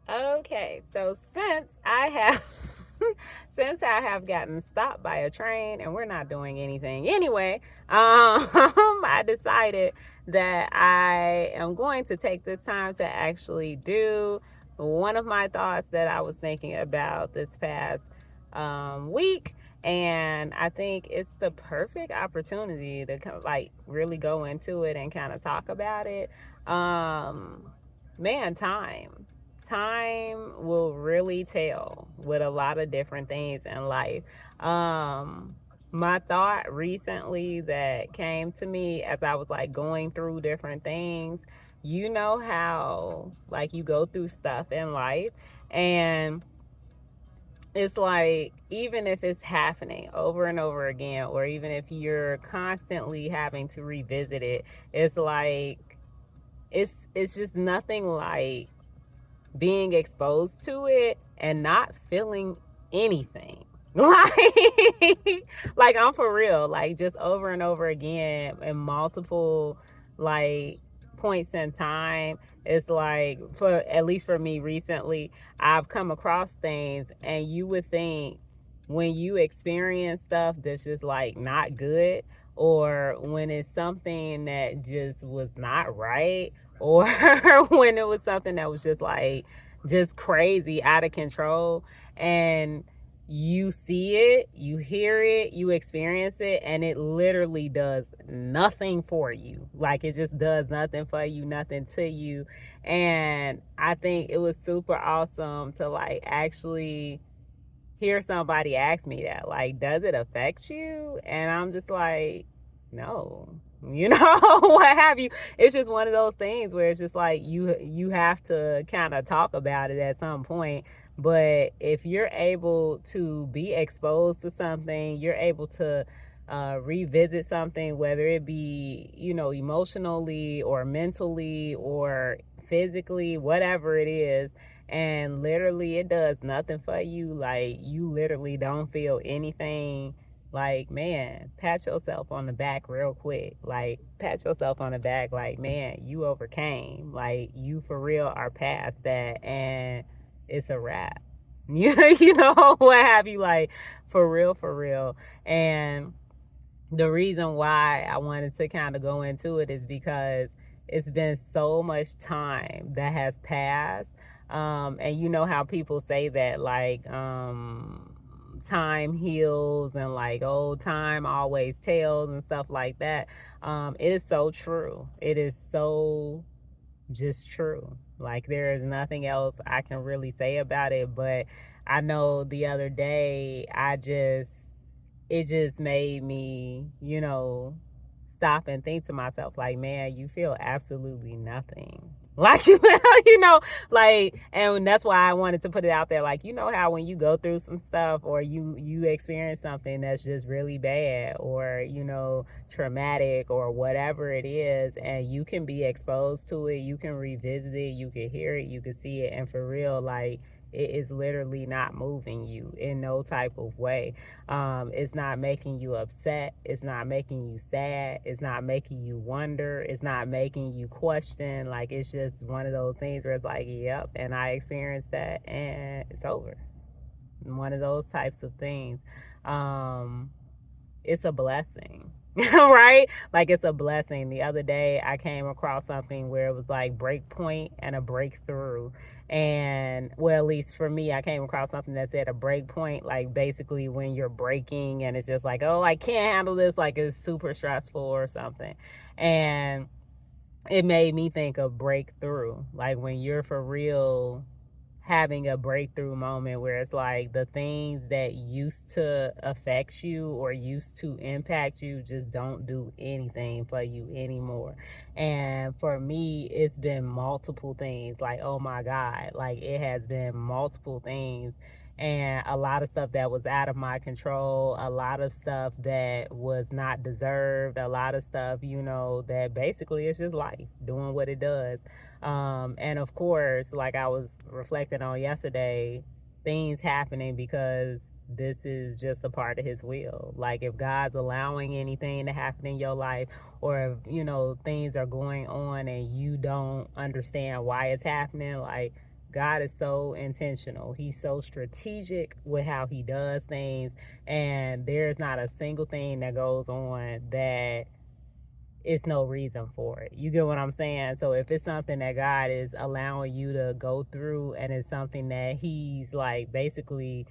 Okay, so since I have gotten stopped by a train and we're not doing anything anyway, I decided that I am going to take this time to actually do one of my thoughts that I was thinking about this past week. And I think it's the perfect opportunity to like really go into it and kind of talk about it. Man, time will really tell with a lot of different things in life. Um, my thought recently that came to me as I was like going through different things, you know how like you go through stuff in life and it's like even if it's happening over and over again, or even if you're constantly having to revisit it, it's like it's just nothing like being exposed to it and not feeling anything. Like I'm for real, like just over and over again in multiple like points in time. It's like, for at least for me recently, I've come across things and you would think when you experience stuff that's just like not good, or when it's something that just was not right, or when it was something that was just like just crazy out of control, and you see it, you hear it, you experience it, and it literally does nothing for you. Like it just does nothing for you, nothing to you. And I think it was super awesome to like actually hear somebody ask me that, like, does it affect you? And I'm just like, no, what have you. It's just one of those things where it's just like you have to kind of talk about it at some point. But if you're able to be exposed to something, you're able to revisit something, whether it be, emotionally or mentally or physically, whatever it is, and literally it does nothing for you, like you literally don't feel anything, like, man, pat yourself on the back real quick. Like, pat yourself on the back, like, man, you overcame. Like, you for real are past that, and it's a wrap. What have you, like, for real, for real. And the reason why I wanted to kind of go into it is because it's been so much time that has passed. And you know how people say that, like, time heals, and like, oh, time always tells, and stuff like that. It is so true. It is so just true. Like, there is nothing else I can really say about it. But I know the other day, it just made me, stop and think to myself, like, man, you feel absolutely nothing. Like, like, and that's why I wanted to put it out there. Like, you know how when you go through some stuff, or you experience something that's just really bad, or, traumatic, or whatever it is, and you can be exposed to it, you can revisit it, you can hear it, you can see it, and for real, like, it is literally not moving you in no type of way. It's not making you upset. It's not making you sad. It's not making you wonder. It's not making you question. Like, it's just one of those things where it's like, yep, and I experienced that, and it's over. One of those types of things. It's a blessing. Right? Like, it's a blessing. The other day I came across something where it was like break point and a breakthrough. And, well, at least for me, I came across something that said a break point, like basically when you're breaking and it's just like, oh, I can't handle this, like it's super stressful or something. And it made me think of breakthrough, like when you're for real having a breakthrough moment where it's like the things that used to affect you or used to impact you just don't do anything for you anymore. And for me, it's been multiple things. Like, oh my God, like it has been multiple things, and a lot of stuff that was out of my control, a lot of stuff that was not deserved, a lot of stuff, that basically it's just life doing what it does. And of course, like I was reflecting on yesterday, things happening because this is just a part of his will. Like, if God's allowing anything to happen in your life, or if, things are going on and you don't understand why it's happening, like, God is so intentional. He's so strategic with how he does things. And there's not a single thing that goes on that it's no reason for it. You get what I'm saying? So if it's something that God is allowing you to go through, and it's something that he's like basically,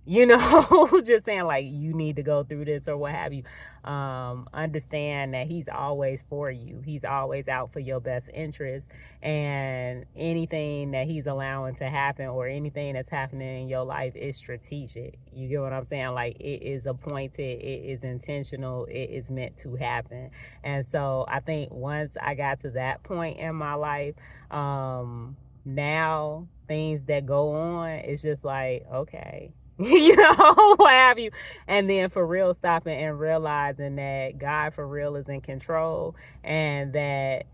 just saying like you need to go through this or what have you, understand that he's always for you. He's always out for your best interest, and anything that he's allowing to happen or anything that's happening in your life is strategic. You get what I'm saying? Like, it is appointed, it is intentional, it is meant to happen. And so I think once I got to that point in my life, now things that go on, it's just like, okay, what have you. And then for real, stopping and realizing that God for real is in control, and that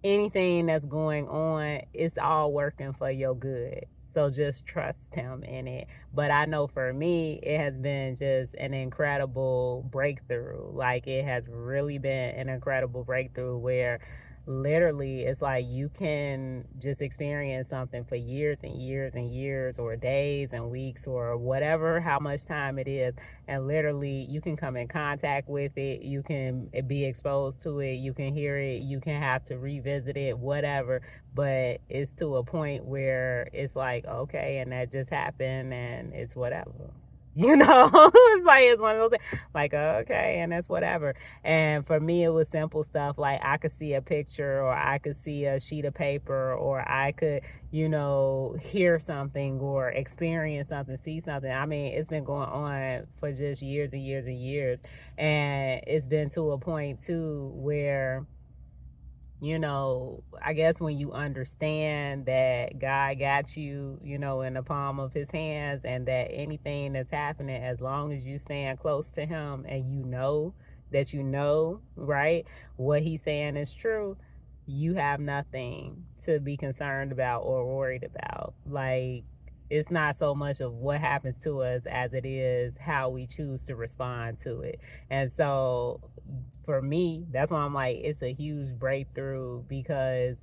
anything that's going on, it's all working for your good. So just trust him in it. But I know for me, it has been just an incredible breakthrough. Like, it has really been an incredible breakthrough where literally it's like you can just experience something for years and years and years, or days and weeks, or whatever, how much time it is. And literally you can come in contact with it, you can be exposed to it, you can hear it, you can have to revisit it, whatever. But it's to a point where it's like, okay, and that just happened, and it's whatever. It's like, it's one of those things, like, okay, and that's whatever. And for me, it was simple stuff like I could see a picture, or I could see a sheet of paper, or I could, hear something or experience something, see something. I mean, it's been going on for just years and years and years. And it's been to a point too where, I guess when you understand that God got you, in the palm of his hands, and that anything that's happening, as long as you stand close to him and that right, what he's saying is true, you have nothing to be concerned about or worried about. Like, it's not so much of what happens to us as it is how we choose to respond to it. And so for me, that's why I'm like, it's a huge breakthrough, because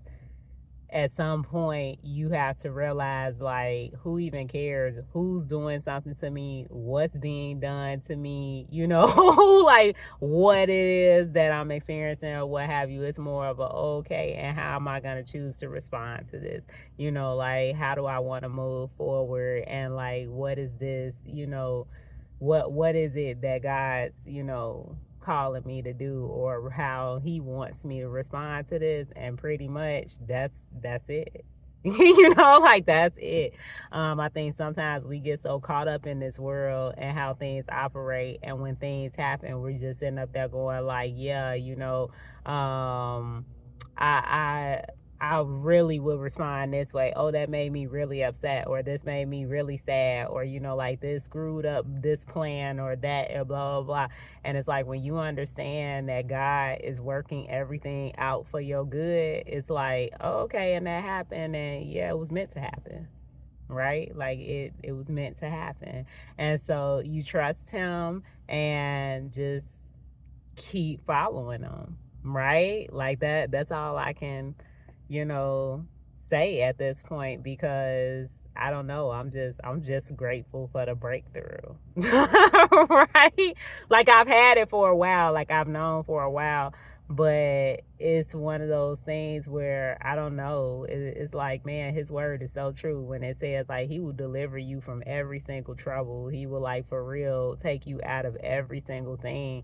at some point you have to realize, like, who even cares who's doing something to me, what's being done to me, like what it is that I'm experiencing or what have you. It's more of a, okay, and how am I going to choose to respond to this? Like, how do I want to move forward? And like, what is this, what is it that God's, calling me to do, or how he wants me to respond to this? And pretty much that's it. Like, that's it. I think sometimes we get so caught up in this world and how things operate, and when things happen, we're just sitting up there going like, yeah, I I really would respond this way. Oh, that made me really upset, or this made me really sad, or like, this screwed up this plan, or that, blah blah blah. And it's like, when you understand that God is working everything out for your good, it's like, oh, okay, and that happened, and yeah, it was meant to happen. Right? Like, it was meant to happen. And so you trust him and just keep following him. Right? Like, that's all I can say at this point, because I don't know, I'm just grateful for the breakthrough. Right? Like, I've had it for a while, like, I've known for a while, but it's one of those things where I don't know, it's like, man, his word is so true when it says, like, he will deliver you from every single trouble. He will, like, for real take you out of every single thing,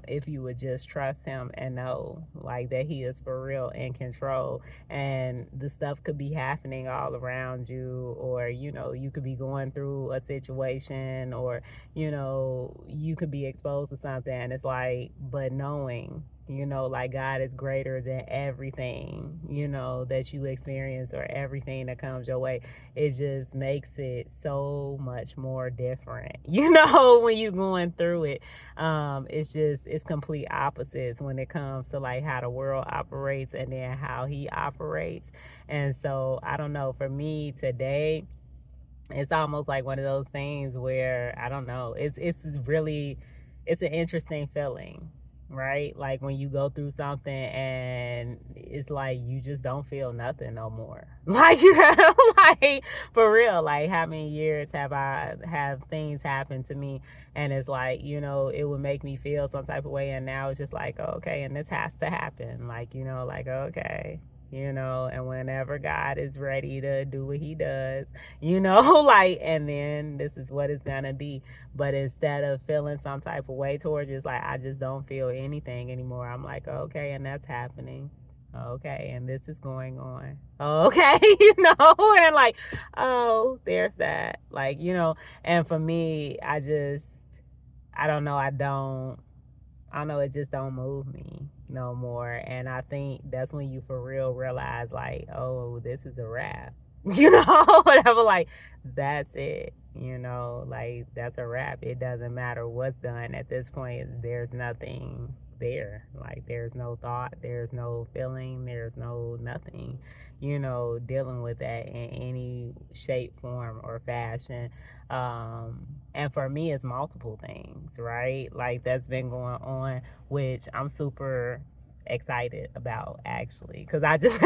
if you would just trust him and know, like, that he is for real in control. And the stuff could be happening all around you, or you could be going through a situation, or you could be exposed to something, and it's like, but knowing, like, God is greater than everything, that you experience, or everything that comes your way. It just makes it so much more different, when you're going through it. It's complete opposites when it comes to, like, how the world operates and then how he operates. And so, I don't know, for me today, it's almost like one of those things where, I don't know, it's an interesting feeling. right? Like when you go through something and it's like you just don't feel nothing no more. Like like for real, like how many years have things happened to me and it's like, it would make me feel some type of way and now it's just like, okay, and this has to happen. Like, like okay. And whenever God is ready to do what he does, like, and then this is what it's gonna be. But instead of feeling some type of way towards you, it's like I just don't feel anything anymore. I'm like, okay, and that's happening. Okay, and this is going on. Okay, and like, oh, there's that. Like, and for me, I don't know, I don't know, it just don't move me no more. And I think that's when you for real realize, like, oh, this is a wrap. Whatever, like, that's it. Like, that's a wrap. It doesn't matter what's done at this point. There's nothing there. Like, there's no thought, there's no feeling, there's no nothing, dealing with that in any shape, form, or fashion. And for me, it's multiple things, right? Like that's been going on, which I'm super excited about actually, because I just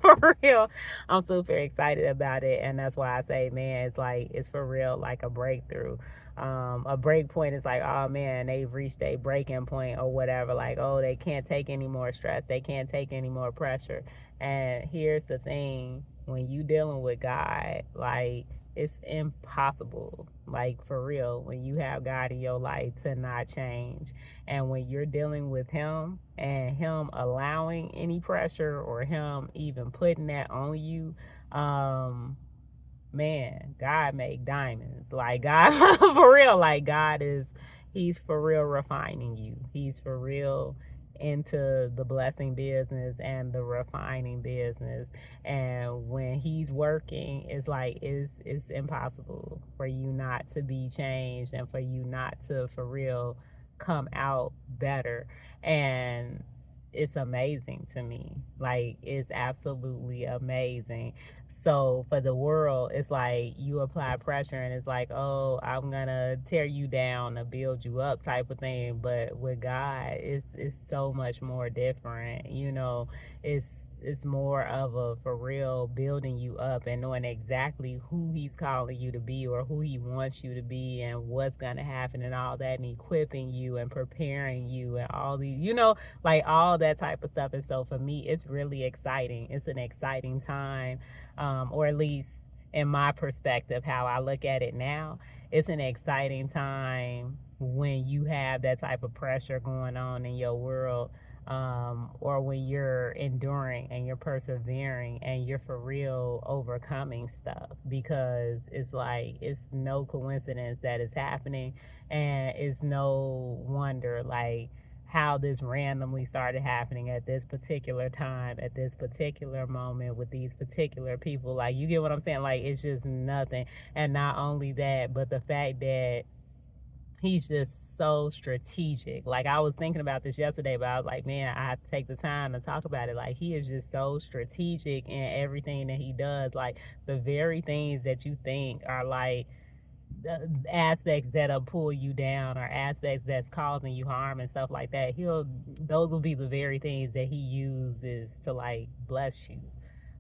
for real, I'm super excited about it, and that's why I say, man, it's like it's for real, like a breakthrough. A break point is like, oh man, they've reached a breaking point or whatever. Like, oh, they can't take any more stress, they can't take any more pressure. And here's the thing: when you dealing with God, like it's impossible, like for real, when you have God in your life to not change. And when you're dealing with him and him allowing any pressure or him even putting that on you, man, God make diamonds. Like God for real, like God is, he's for real refining you. He's for real into the blessing business and the refining business. And when he's working, it's like it's impossible for you not to be changed and for you not to for real come out better. And it's amazing to me. Like it's absolutely amazing. So for the world, it's like you apply pressure and it's like, oh, I'm gonna tear you down to build you up type of thing. But with God, it's so much more different. It's more of a for real building you up and knowing exactly who he's calling you to be or who he wants you to be and what's gonna happen and all that, and equipping you and preparing you and all these, like all that type of stuff. And so for me, it's really exciting. It's an exciting time, or at least in my perspective, how I look at it now, it's an exciting time when you have that type of pressure going on in your world, or when you're enduring and you're persevering and you're for real overcoming stuff, because it's like it's no coincidence that it's happening, and it's no wonder like how this randomly started happening at this particular time, at this particular moment, with these particular people. Like, you get what I'm saying? Like, it's just nothing. And not only that, but the fact that he's just so strategic. Like, I was thinking about this yesterday, but I was like, man, I have to take the time to talk about it. Like, he is just so strategic in everything that he does. Like, the very things that you think are like aspects that'll pull you down or aspects that's causing you harm and stuff like that, those will be the very things that he uses to like bless you.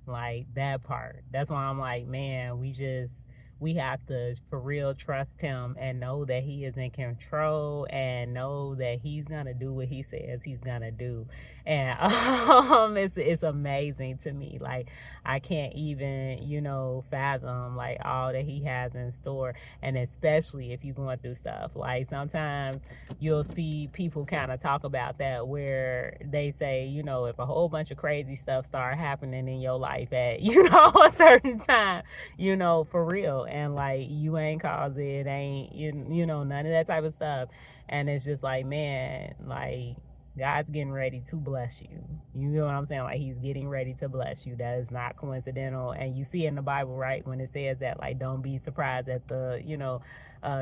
Like that part, that's why I'm like, man, we have to for real trust him and know that he is in control and know that he's gonna do what he says he's gonna do. And it's amazing to me. Like, I can't even fathom like all that he has in store. And especially if you're going through stuff, like sometimes you'll see people kind of talk about that, where they say, if a whole bunch of crazy stuff start happening in your life at a certain time, for real, and like you ain't caused it, ain't none of that type of stuff. And it's just like, man, like God's getting ready to bless you. You know what I'm saying? Like, he's getting ready to bless you. That is not coincidental. And you see in the Bible, right, when it says that, like, don't be surprised at the,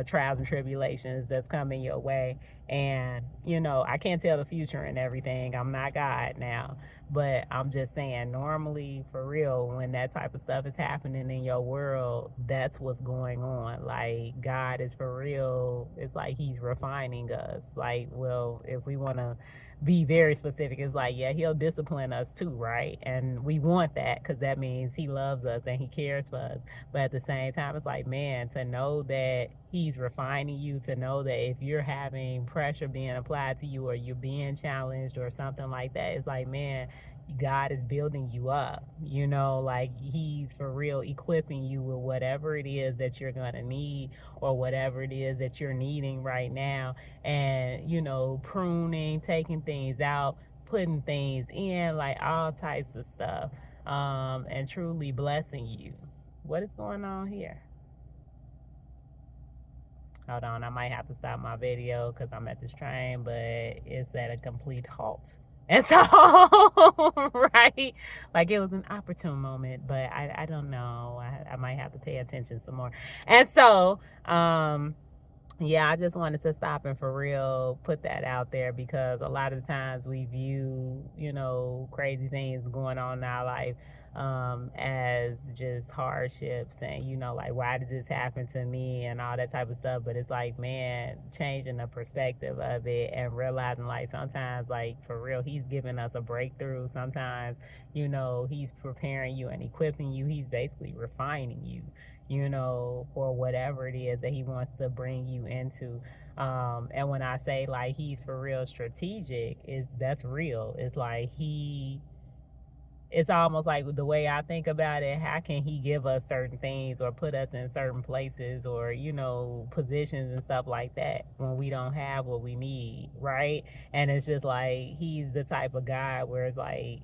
trials and tribulations that's coming your way. And, I can't tell the future and everything. I'm not God now. But I'm just saying, normally, for real, when that type of stuff is happening in your world, that's what's going on. Like, God is for real. It's like He's refining us. Like, well, if we want to be very specific, it's like, yeah, He'll discipline us too, right? And we want that because that means He loves us and He cares for us. But at the same time, it's like, man, to know that He's refining you, to know that if you're having pressure being applied to you or you're being challenged or something like that, it's like, man, God is building you up, like He's for real equipping you with whatever it is that you're going to need or whatever it is that you're needing right now. And, pruning, taking things out, putting things in, like all types of stuff, and truly blessing you. What is going on here? Hold on, I might have to stop my video because I'm at this train, but it's at a complete halt. And so, right, like it was an opportune moment, but I don't know. I might have to pay attention some more. And so, yeah, I just wanted to stop and for real put that out there because a lot of times we view, crazy things going on in our life as just hardships and, like, why did this happen to me and all that type of stuff. But it's like, man, changing the perspective of it and realizing, like, sometimes, like, for real, He's giving us a breakthrough. Sometimes, He's preparing you and equipping you. He's basically refining you, for whatever it is that He wants to bring you into. And when I say, like, He's for real strategic, that's real. It's like it's almost like the way I think about it, how can He give us certain things or put us in certain places or, positions and stuff like that when we don't have what we need, right? And it's just like He's the type of God where it's like,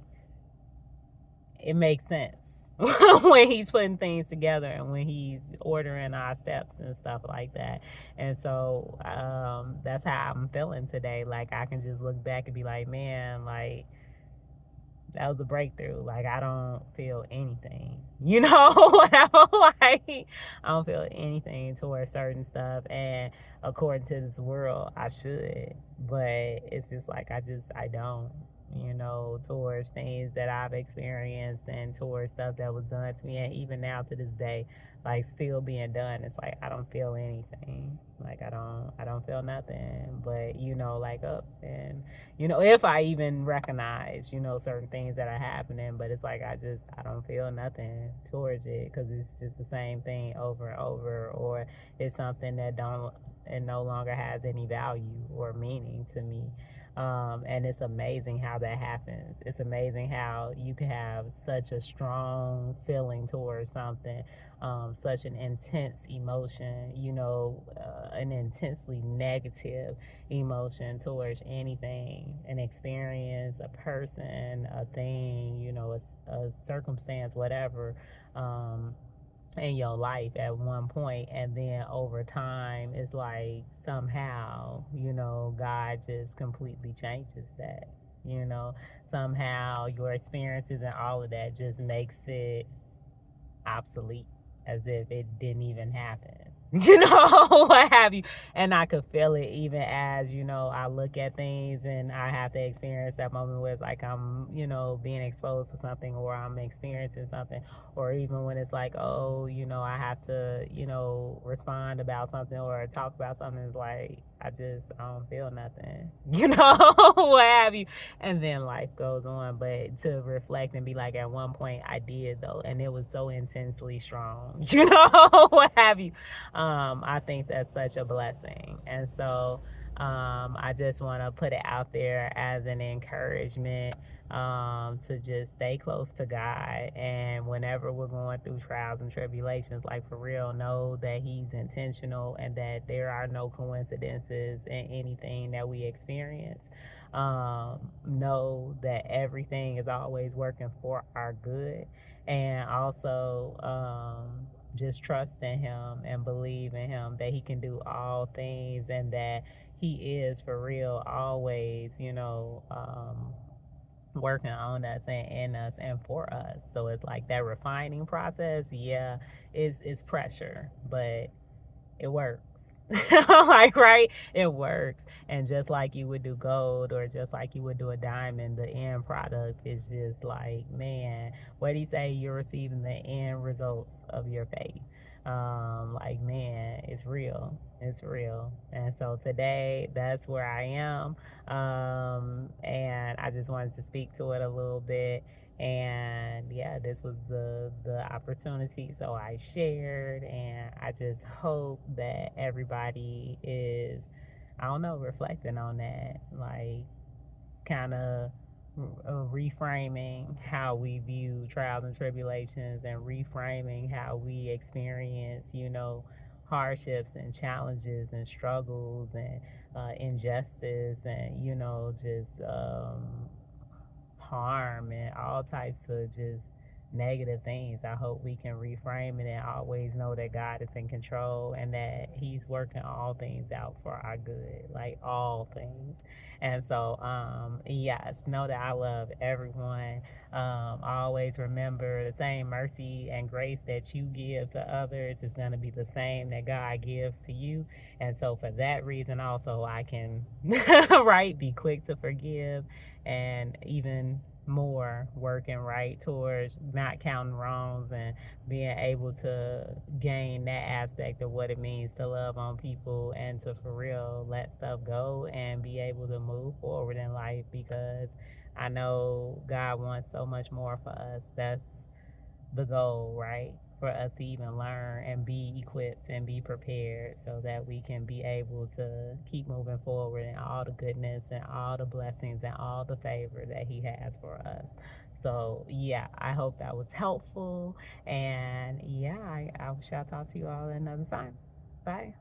it makes sense when He's putting things together and when He's ordering our steps and stuff like that. And so that's how I'm feeling today. Like, I can just look back and be like, man, like, that was a breakthrough. Like, I don't feel anything, whatever. Like, I don't feel anything towards certain stuff. And according to this world, I should. But it's just like, I don't, towards things that I've experienced and towards stuff that was done to me. And even now to this day, like, still being done, it's like, I don't feel anything. Like, I don't feel nothing but, like, up and, if I even recognize, certain things that are happening, but it's like, I don't feel nothing towards it because it's just the same thing over and over, or it's something that no longer has any value or meaning to me. And it's amazing how that happens. It's amazing how you can have such a strong feeling towards something, such an intense emotion, an intensely negative emotion towards anything, an experience, a person, a thing, a circumstance, whatever. In your life at one point, and then over time it's like somehow God just completely changes that. Somehow your experiences and all of that just makes it obsolete, as if it didn't even happen. What have you. And I could feel it even as, I look at things and I have to experience that moment where it's like I'm, being exposed to something or I'm experiencing something, or even when it's like, oh, I have to, respond about something or talk about something. It's like, I don't feel nothing, what have you. And then life goes on. But to reflect and be like, at one point I did though, and it was so intensely strong, what have you. I think that's such a blessing. And so I just want to put it out there as an encouragement to just stay close to God. And whenever we're going through trials and tribulations, like, for real, know that He's intentional and that there are no coincidences in anything that we experience. Know that everything is always working for our good. And also, just trust in Him and believe in Him that He can do all things and that He is for real always, working on us and in us and for us. So it's like that refining process, yeah, it's pressure, but it works. Like, right? It works. And just like you would do gold or just like you would do a diamond, the end product is just like, man, what do you say? You're receiving the end results of your faith. Like, man, it's real. It's real. And so today, that's where I am. And I just wanted to speak to it a little bit. And yeah, this was the opportunity, so I shared. And I just hope that everybody is, I don't know, reflecting on that, like, kind of reframing how we view trials and tribulations, and reframing how we experience, hardships and challenges and struggles and injustice, and just harm and all types of just negative things. I hope we can reframe it and always know that God is in control and that He's working all things out for our good, like all things. And so, yes, know that I love everyone. Always remember the same mercy and grace that you give to others is going to be the same that God gives to you. And so, for that reason, also, I can, right, be quick to forgive, and even more working right towards not counting wrongs and being able to gain that aspect of what it means to love on people and to for real let stuff go and be able to move forward in life, because I know God wants so much more for us. That's the goal, right? For us to even learn and be equipped and be prepared so that we can be able to keep moving forward in all the goodness and all the blessings and all the favor that He has for us. So, yeah, I hope that was helpful. And yeah, I shall talk to you all another time. Bye.